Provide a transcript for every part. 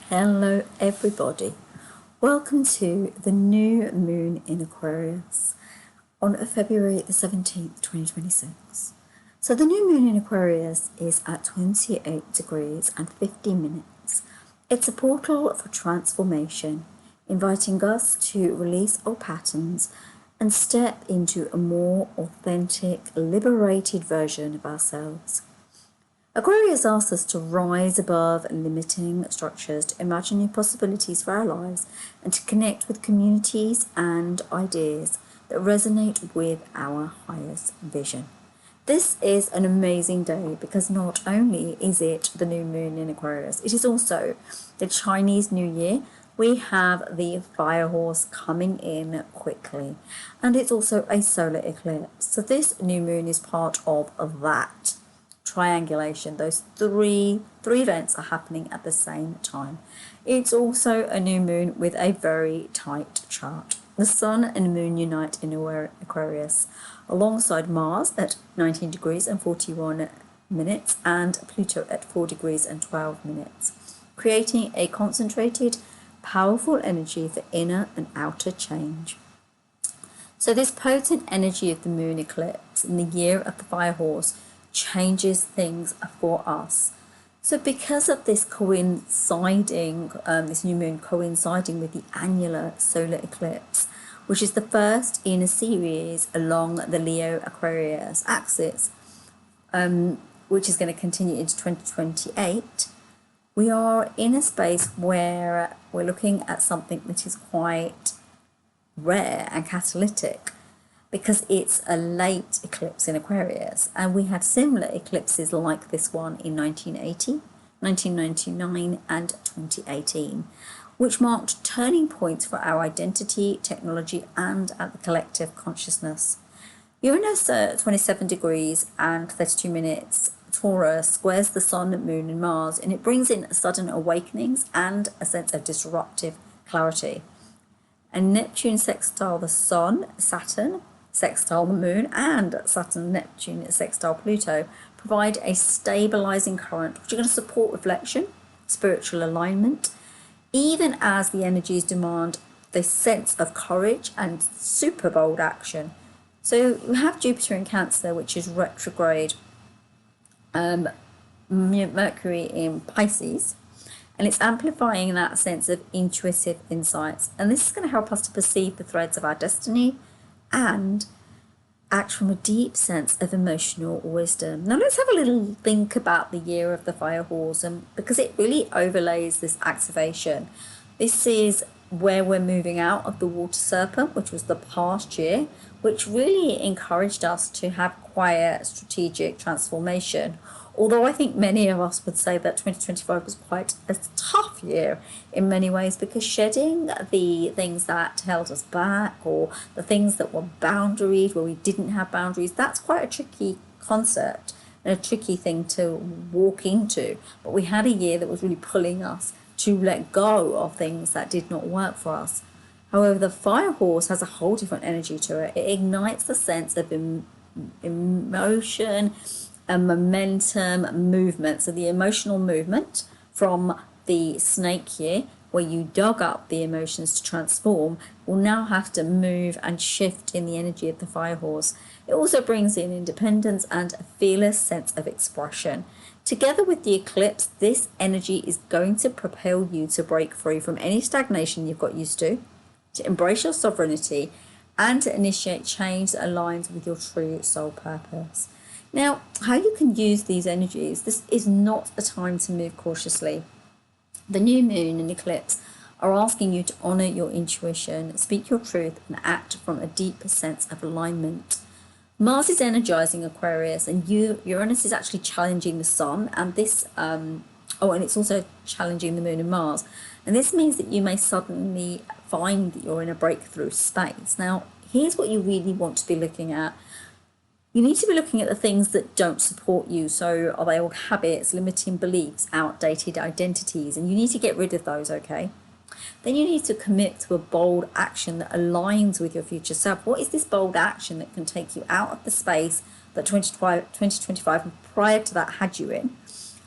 Hello everybody, welcome to the new moon in Aquarius on February the 17th, 2026. So the new moon in Aquarius is at 28 degrees and 50 minutes. It's a portal for transformation, inviting us to release old patterns and step into a more authentic, liberated version of ourselves. Aquarius asks us to rise above limiting structures, to imagine new possibilities for our lives, and to connect with communities and ideas that resonate with our highest vision. This is an amazing day because not only is it the new moon in Aquarius, it is also the Chinese New Year. We have the fire horse coming in quickly, and it's also a solar eclipse. So this new moon is part of that triangulation. Those three events are happening at the same time. It's also a new moon with a very tight chart. The sun and moon unite in Aquarius alongside Mars at 19 degrees and 41 minutes and Pluto at 4 degrees and 12 minutes, creating a concentrated, powerful energy for inner and outer change. So this potent energy of the moon eclipse in the year of the fire horse changes things for us. So because of this coinciding, this new moon coinciding with the annular solar eclipse, which is the first in a series along the Leo Aquarius axis, which is going to continue into 2028, we are in a space where we're looking at something that is quite rare and catalytic, because it's a late eclipse in Aquarius, and we had similar eclipses like this one in 1980, 1999 and 2018, which marked turning points for our identity, technology and at the collective consciousness. Uranus at 27 degrees and 32 minutes Taurus squares the Sun, Moon and Mars, and it brings in sudden awakenings and a sense of disruptive clarity. And Neptune sextile the Sun, Saturn sextile the Moon, and Saturn and Neptune sextile Pluto provide a stabilizing current which are going to support reflection, spiritual alignment, even as the energies demand this sense of courage and super bold action. So you have Jupiter in Cancer, which is retrograde, Mercury in Pisces, and it's amplifying that sense of intuitive insights. And this is going to help us to perceive the threads of our destiny and act from a deep sense of emotional wisdom. Now let's have a little think about the year of the fire horse, and because it really overlays this activation. This is where we're moving out of the water serpent, which was the past year, which really encouraged us to have quiet strategic transformation. Although I think many of us would say that 2025 was quite a tough year in many ways, because shedding the things that held us back, or the things that were boundaried where we didn't have boundaries, that's quite a tricky concept and a tricky thing to walk into. But we had a year that was really pulling us to let go of things that did not work for us. However, the fire horse has a whole different energy to it. It ignites the sense of emotion and momentum movement. So the emotional movement from the snake year, where you dug up the emotions to transform, will now have to move and shift in the energy of the fire horse. It also brings in independence and a fearless sense of expression. Together with the eclipse, this energy is going to propel you to break free from any stagnation you've got used to embrace your sovereignty, and to initiate change that aligns with your true soul purpose. Now, how you can use these energies, this is not a time to move cautiously. The new moon and eclipse are asking you to honor your intuition, speak your truth, and act from a deep sense of alignment. Mars is energizing Aquarius, and Uranus is actually challenging the Sun, and this and it's also challenging the Moon and Mars. And this means that you may suddenly find that you're in a breakthrough space. Now, here's what you really want to be looking at. You need to be looking at the things that don't support you. So are they old habits, limiting beliefs, outdated identities? And you need to get rid of those, okay? Then you need to commit to a bold action that aligns with your future self. What is this bold action that can take you out of the space that 2025 and prior to that had you in,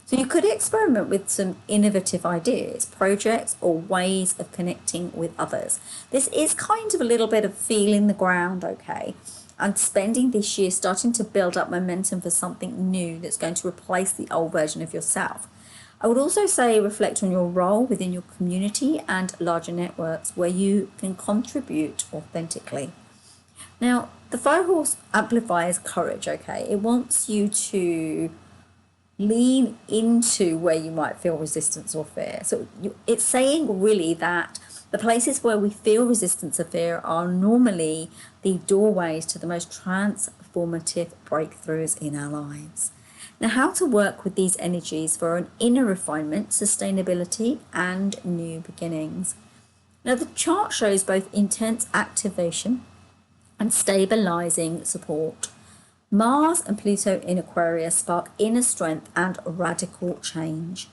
So you could experiment with some innovative ideas, projects, or ways of connecting with others. This is kind of a little bit of feeling the ground, okay? And spending this year starting to build up momentum for something new that's going to replace the old version of yourself. I would also say reflect on your role within your community and larger networks where you can contribute authentically. Now, the fire horse amplifies courage, okay? It wants you to lean into where you might feel resistance or fear. So it's saying really that the places where we feel resistance or fear are normally the doorways to the most transformative breakthroughs in our lives. Now, how to work with these energies for an inner refinement, sustainability, and new beginnings. Now, the chart shows both intense activation and stabilizing support. Mars and Pluto in Aquarius spark inner strength and radical change.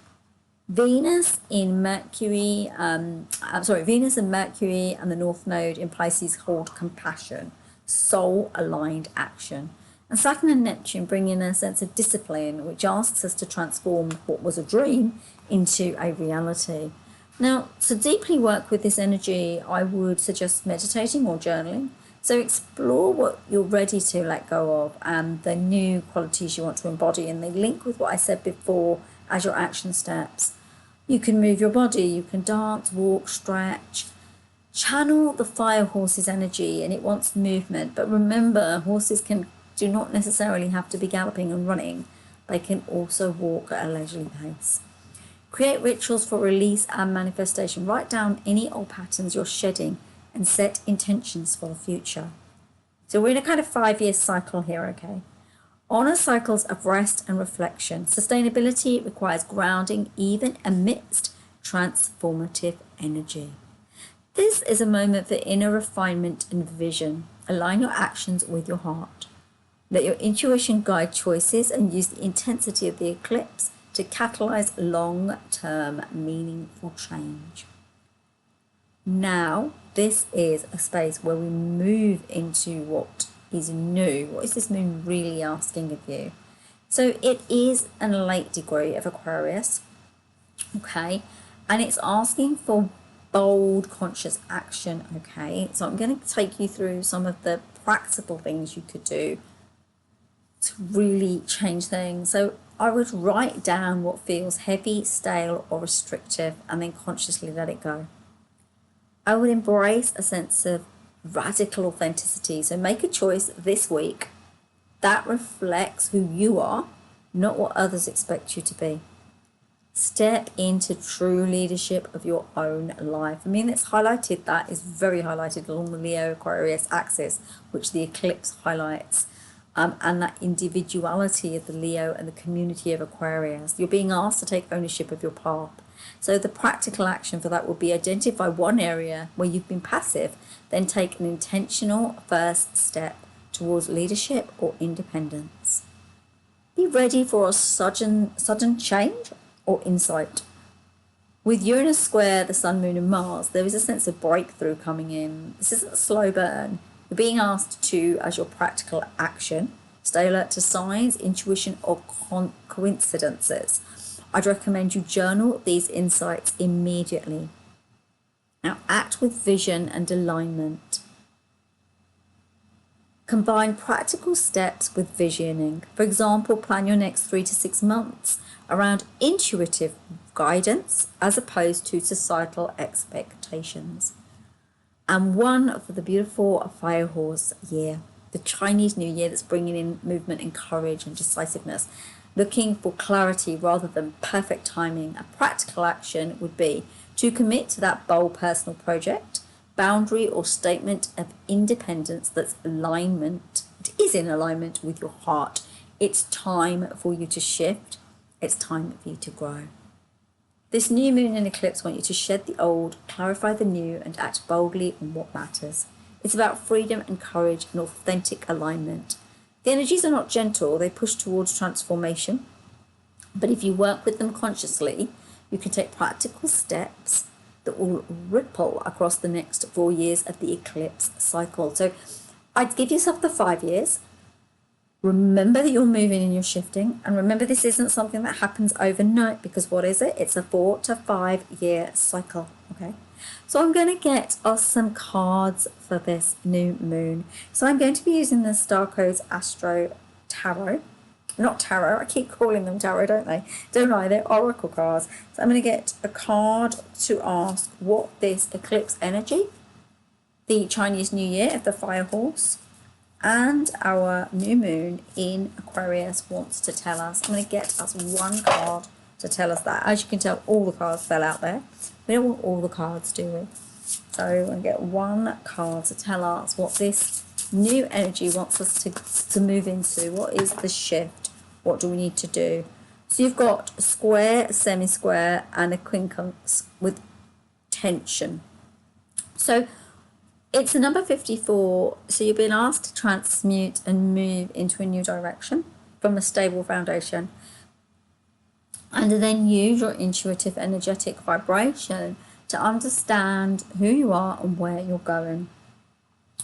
Venus and Mercury and the North Node in Pisces hold compassion, soul-aligned action. And Saturn and Neptune bring in a sense of discipline, which asks us to transform what was a dream into a reality. Now, to deeply work with this energy, I would suggest meditating or journaling. So explore what you're ready to let go of and the new qualities you want to embody, and they link with what I said before as your action steps. You can move your body, you can dance, walk, stretch. Channel the fire horse's energy, and it wants movement. But remember, horses do not necessarily have to be galloping and running. They can also walk at a leisurely pace. Create rituals for release and manifestation. Write down any old patterns you're shedding and set intentions for the future. So we're in a kind of 5-year cycle here, okay? Honor cycles of rest and reflection. Sustainability requires grounding even amidst transformative energy. This is a moment for inner refinement and vision. Align your actions with your heart. Let your intuition guide choices and use the intensity of the eclipse to catalyze long-term meaningful change. Now, this is a space where we move into what is new. What is this moon really asking of you? So it is an late degree of Aquarius, okay? And it's asking for bold, conscious action, okay? So I'm going to take you through some of the practical things you could do to really change things. So I would write down what feels heavy, stale, or restrictive, and then consciously let it go. I would embrace a sense of radical authenticity. So make a choice this week that reflects who you are, not what others expect you to be. Step into true leadership of your own life. I mean, it's highlighted, that is very highlighted along the Leo Aquarius axis, which the eclipse highlights. And that individuality of the Leo and the community of Aquarius. You're being asked to take ownership of your path. So the practical action for that would be identify one area where you've been passive, then take an intentional first step towards leadership or independence. Be ready for a sudden change or insight. With Uranus square the Sun, Moon and Mars, there is a sense of breakthrough coming in. This isn't a slow burn. You're being asked to, as your practical action, stay alert to signs, intuition or coincidences. I'd recommend you journal these insights immediately. Now act with vision and alignment. Combine practical steps with visioning. For example, plan your next 3 to 6 months around intuitive guidance as opposed to societal expectations. And one for the beautiful fire horse year, the Chinese New Year that's bringing in movement and courage and decisiveness. Looking for clarity rather than perfect timing. A practical action would be to commit to that bold personal project, boundary or statement of independence that's alignment. It is in alignment with your heart. It's time for you to shift. It's time for you to grow. This new moon and eclipse want you to shed the old, clarify the new, and act boldly on what matters. It's about freedom and courage and authentic alignment. The energies are not gentle, they push towards transformation. But if you work with them consciously, you can take practical steps that will ripple across the next 4 years of the eclipse cycle. So I'd give yourself the 5 years. Remember that you're moving and you're shifting. And remember, this isn't something that happens overnight, because what is it? It's a 4 to 5 year cycle. Okay. So I'm going to get us some cards for this new moon. So I'm going to be using the Star Codes Astro Tarot. Not tarot, I keep calling them tarot, don't they? Don't I? They're oracle cards. So I'm going to get a card to ask what this eclipse energy, the Chinese New Year of the Fire Horse, and our new moon in Aquarius wants to tell us. I'm going to get us one card to tell us that. As you can tell, all the cards fell out there. We don't want all the cards, do we? So I'm going to get one card to tell us what this new energy wants us to move into. What is the shift? What do we need to do? So you've got a square, a semi-square, and a quincunx with tension. So it's the number 54, so you've been asked to transmute and move into a new direction from a stable foundation, and then use your intuitive energetic vibration to understand who you are and where you're going.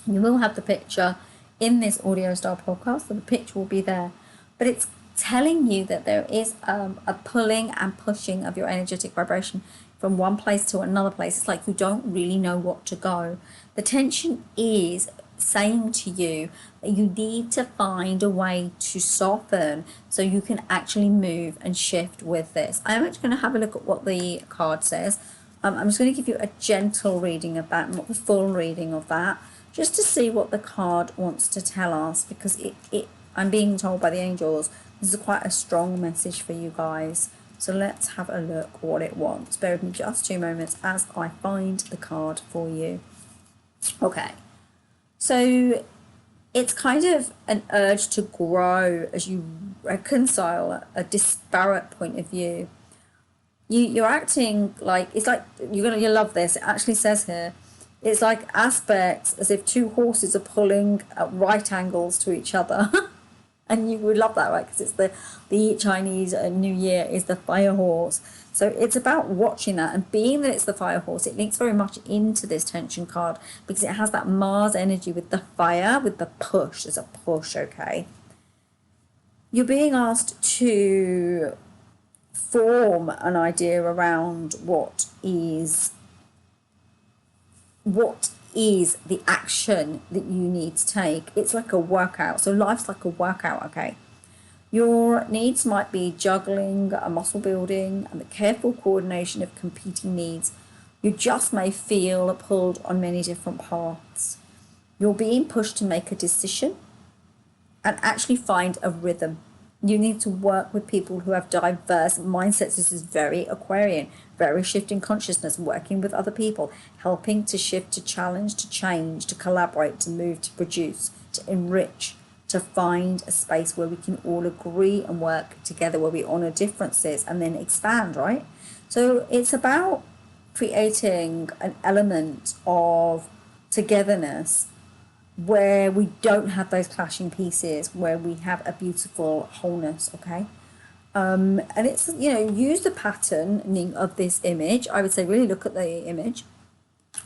You will have the picture in this audio style podcast, so the picture will be there, but it's telling you that there is a pulling and pushing of your energetic vibration from one place to another place. It's like you don't really know what to go. The tension is saying to you that you need to find a way to soften so you can actually move and shift with this. I'm actually going to have a look at what the card says. I'm just going to give you a gentle reading of that, not the full reading of that, just to see what the card wants to tell us, because I'm being told by the angels this is quite a strong message for you guys. So let's have a look what it wants. Bear with me just 2 moments as I find the card for you. Okay, so it's kind of an urge to grow as you reconcile a disparate point of view. You're acting like, it's like, you'll love this. It actually says here, it's like aspects as if 2 horses are pulling at right angles to each other. And you would love that, right? Because it's the Chinese New Year is the fire horse. So it's about watching that, and being that it's the fire horse, it links very much into this tension card because it has that Mars energy with the fire, with the push. There's a push, okay? You're being asked to form an idea around what is the action that you need to take. It's like a workout. So life's like a workout, okay? Your needs might be juggling, a muscle building, and the careful coordination of competing needs. You just may feel pulled on many different paths. You're being pushed to make a decision and actually find a rhythm. You need to work with people who have diverse mindsets. This is very Aquarian, very shifting consciousness, working with other people, helping to shift, to challenge, to change, to collaborate, to move, to produce, to enrich, to find a space where we can all agree and work together, where we honor differences and then expand, right? So it's about creating an element of togetherness where we don't have those clashing pieces, where we have a beautiful wholeness, okay? And it's, use the patterning of this image. I would say really look at the image,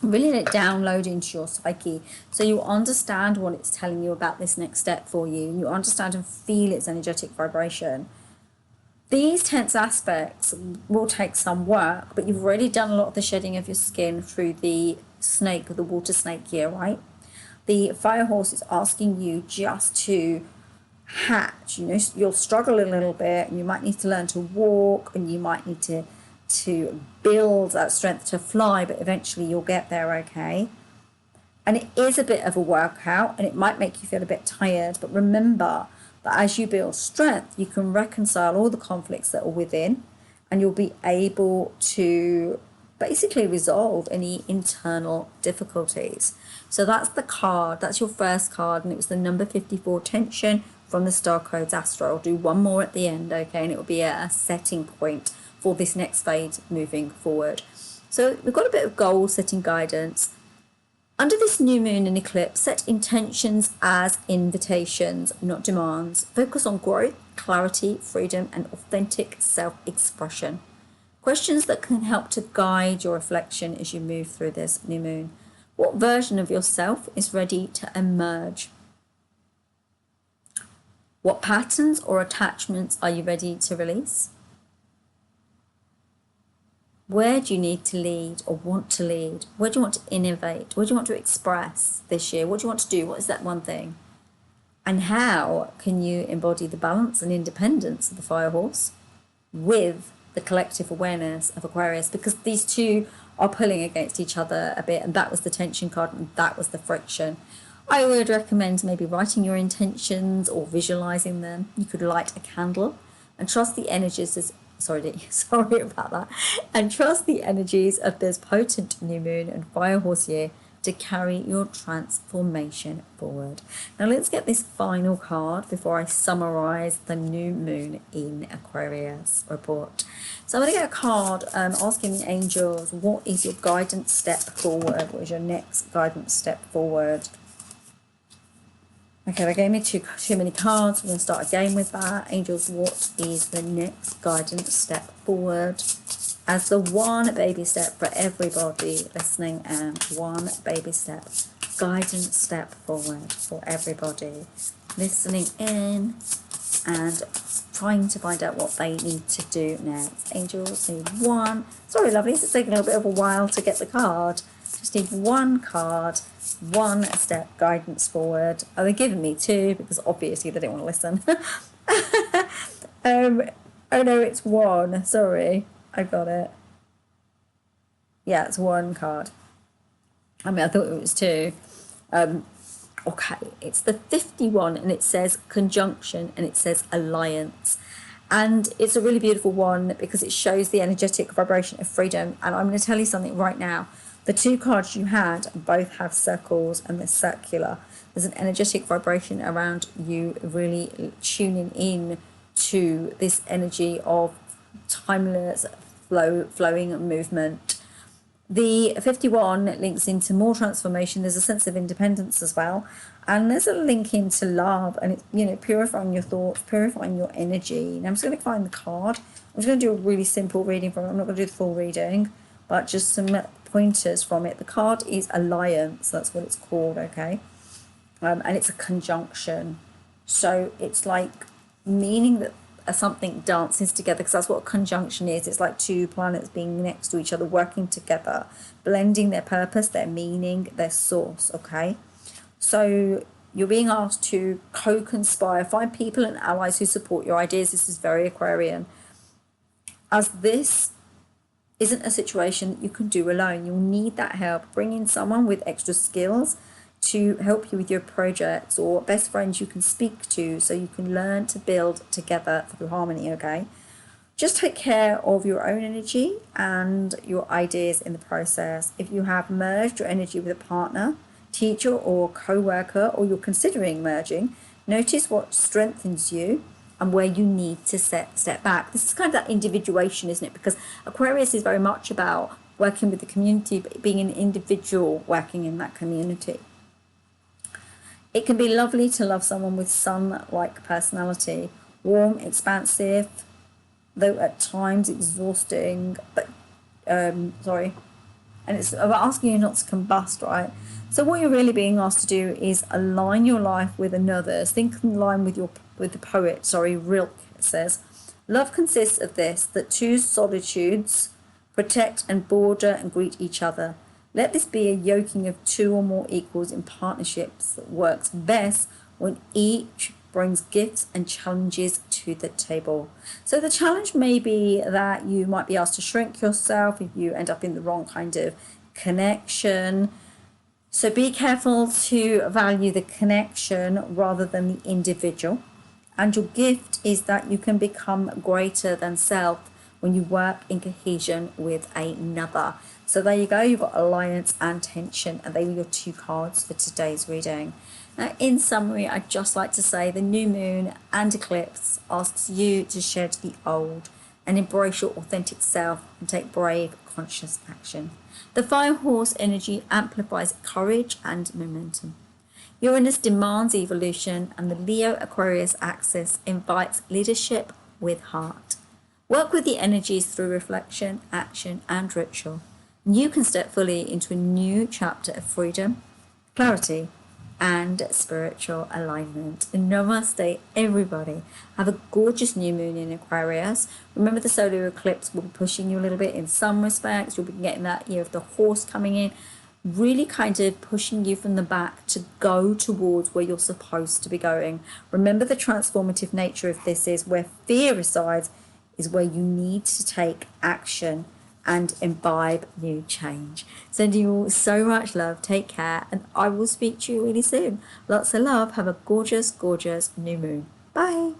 really let it download into your psyche so you understand what it's telling you about this next step for you, and you understand and feel its energetic vibration. These tense aspects will take some work, but you've already done a lot of the shedding of your skin through the water snake year, right? The fire horse is asking you just to hatch. You'll struggle a little bit, and you might need to learn to walk, and you might need to build that strength to fly, but eventually you'll get there, okay? And it is a bit of a workout, and it might make you feel a bit tired, but remember that as you build strength, you can reconcile all the conflicts that are within, and you'll be able to basically resolve any internal difficulties. So that's the card. That's your first card, and it was the number 54, tension, from the Star Codes Astro. I'll do one more at the end, okay, and it will be a setting point for this next phase moving forward. So we've got a bit of goal setting guidance. Under this new moon and eclipse, set intentions as invitations, not demands. Focus on growth, clarity, freedom, and authentic self-expression. Questions that can help to guide your reflection as you move through this new moon. What version of yourself is ready to emerge? What patterns or attachments are you ready to release? Where do you need to lead or want to lead? Where do you want to innovate? What do you want to express this year? What do you want to do? What is that one thing? And how can you embody the balance and independence of the fire horse with the collective awareness of Aquarius? Because these two are pulling against each other a bit, and that was the tension card, and that was the friction. I would recommend maybe writing your intentions or visualizing them. You could light a candle and trust the energies. Sorry about that. And trust the energies of this potent new moon and fire horse year to carry your transformation forward. Now let's get this final card before I summarize the new moon in Aquarius report. So I'm going to get a card asking the angels, what is your guidance step forward? What is your next guidance step forward? Okay, they gave me too many cards. We're going to start again with that. Angels, what is the next guidance step forward? As the one baby step for everybody listening, and one baby step, guidance step forward for everybody listening in and trying to find out what they need to do next. Angels need one. Sorry, lovelies, it's taking a little bit of a while to get the card. Just need one card, one step guidance forward. Oh, they're giving me two because obviously they didn't want to listen. Oh no, it's one. Sorry, I got it. Yeah, it's one card. I mean, I thought it was two. Okay, it's the 51 and it says conjunction and it says alliance. And it's a really beautiful one because it shows the energetic vibration of freedom. And I'm going to tell you something right now. The two cards you had both have circles and they're circular. There's an energetic vibration around you really tuning in to this energy of timeless flowing movement. The 51 links into more transformation. There's a sense of independence as well. And there's a link into love and it's, you know, purifying your thoughts, purifying your energy. Now I'm just going to find the card. I'm just going to do a really simple reading from it. I'm not going to do the full reading, but just some pointers from it. The card is alliance. That's what it's called, okay? And it's a conjunction. So it's like meaning that something dances together, because that's what a conjunction is. It's like two planets being next to each other, working together, blending their purpose, their meaning, their source, okay? So you're being asked to co-conspire, find people and allies who support your ideas. This is very Aquarian. As this isn't a situation that you can do alone. You'll need that help. Bring in someone with extra skills to help you with your projects, or best friends you can speak to so you can learn to build together through harmony, okay? Just take care of your own energy and your ideas in the process. If you have merged your energy with a partner, teacher or co-worker, or you're considering merging, notice what strengthens you and where you need to step back. This is kind of that individuation, isn't it? Because Aquarius is very much about working with the community, but being an individual working in that community. It can be lovely to love someone with sun-like personality, warm, expansive, though at times exhausting, but and it's about asking you not to combust, right? So what you're really being asked to do is align your life with another's. Think in line with the poet, Rilke says, love consists of this, that two solitudes protect and border and greet each other. Let this be a yoking of two or more equals in partnerships that works best when each brings gifts and challenges to the table. So the challenge may be that you might be asked to shrink yourself if you end up in the wrong kind of connection. So be careful to value the connection rather than the individual. And your gift is that you can become greater than self when you work in cohesion with another. So there you go, you've got alliance and tension, and they were your two cards for today's reading. Now, in summary, I'd just like to say the new moon and eclipse asks you to shed the old and embrace your authentic self and take brave, conscious action. The fire horse energy amplifies courage and momentum. Uranus demands evolution, and the Leo Aquarius axis invites leadership with heart. Work with the energies through reflection, action, and ritual. You can step fully into a new chapter of freedom, clarity, and spiritual alignment. Namaste, everybody. Have a gorgeous new moon in Aquarius. Remember, the solar eclipse will be pushing you a little bit in some respects. You'll be getting that year of the horse coming in, really kind of pushing you from the back to go towards where you're supposed to be going. Remember, the transformative nature of this is where fear resides, is where you need to take action and imbibe new change. Sending you all so much love. Take care, and I will speak to you really soon. Lots of love. Have a gorgeous, gorgeous new moon. Bye.